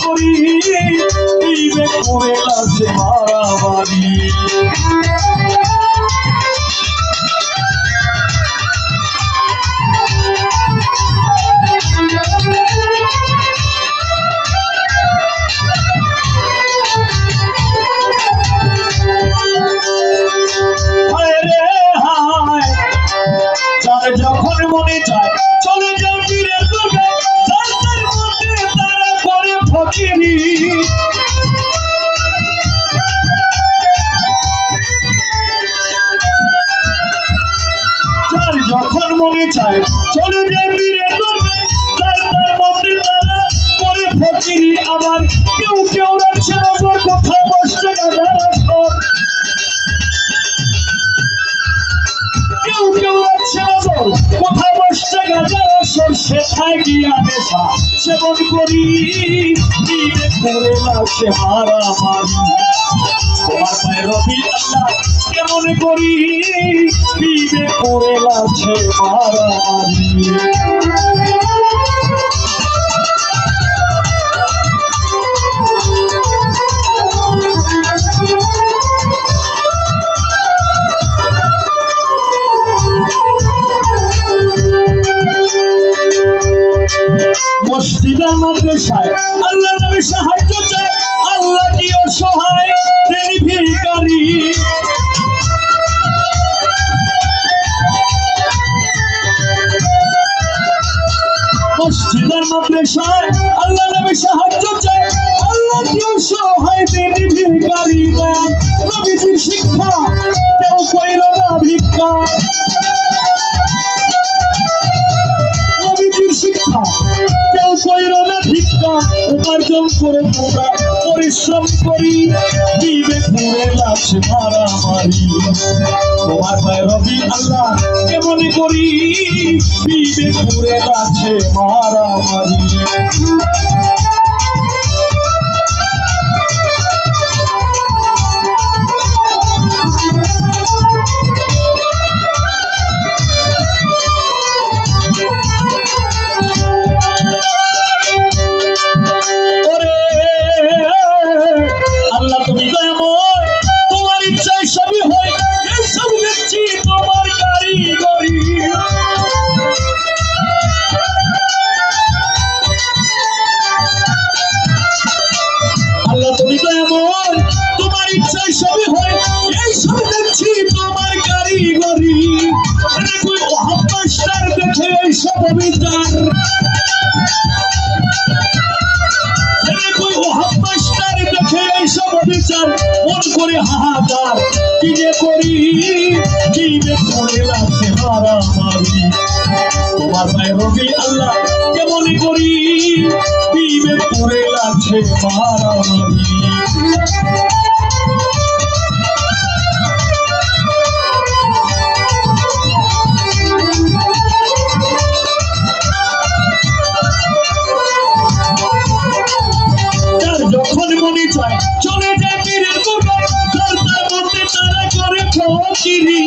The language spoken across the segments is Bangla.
করি বিবেক করে লাগছে মারামারি যখন মনে চায় চলে যাও পীরের দরবারে তার মধ্যে তারা করে ফকিরি যখন মনে চায় চলে যাও পীরের দরবারে তার মধ্যে তারা করে ফকিরি আবার কেউ কেউ রাখছে নজর কোথায় বসছে গাজা রাখো কেউ কেউ রাখছে নজর কোথায় বসছে গাজা রাখো সেথায় গিয়া নেশা সেবন করি বিবেক করে লাগছে মারামারি তোমার পায়ে রবি আল্লাহ কেমন করি বিবেক করে লাগছে মারামারি মসজিদের মাদ্রাসায় আল্লাহ নবী সাহায্য চায় আল্লাহ কি অসহায় তিনি ভিখারি মসজিদের মাদ্রাসায় আল্লাহ নবী সাহায্য চায় আল্লাহ কি অসহায় তিনি ভিখারি নবীজির শিক্ষা কেউ কইল না ভিক্ষা নবীজির শিক্ষা কেউ কইল না ভিক্ষা উপার্জন করে তোমরা পরিশ্রম করি বিবেক করে লাগছে মারামারি তোমার পায়ে রবি আল্লাহ কেমন করি বিবেক করে লাগছে মারামারি মন করে হাহাকার কি যে করি বিবেক করে লাগছে মারামারি তোমার পায়ে রবি আল্লাহ কেমন করি বিবেক করে লাগছে মারামারি যখন মনে চায় চলে যায় পীরের দরবারে তার মধ্যে তারা করে ফকিরি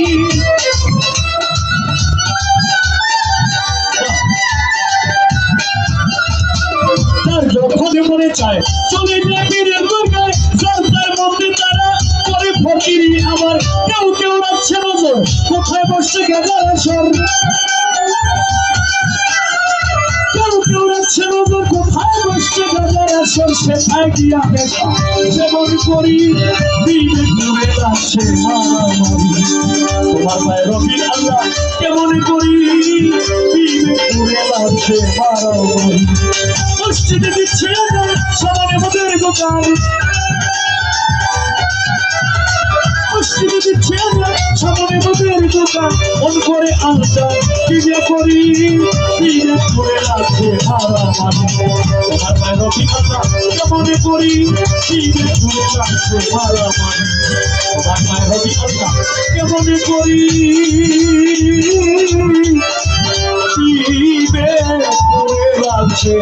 তার যখন মনে চায় চলে যায় পীরের দরবারে তার মধ্যে তারা করে ফকিরি আবার কেউ কেউ রাখছে নজর কোথায় বসছে গাজা আসর কেউ কেউ রাখছে নজর কোথায় বসছে গাজা আসর সেথায় গিয়া নেশা সেবন করি বিবেক করে লাগছে মারামারি তোমার পায়ে রবি আল্লাহ কেমন করি বিবেক করে লাগছে মারামারি মসজিদে দিচ্ছে সবাই আমাদের দোকান মসজিদে দিচ্ছে সামনে আমাদের দোকান মন করে আনতাম কি যে করি বিবেক করে লাগছে মারামারি তোমার পায়ে রবি আল্লাহ কেমন করি বিবেক করে লাগছে মারামারি তোমার পায়ে রবি আল্লাহ কেমন করি বিবেক করে লাগছে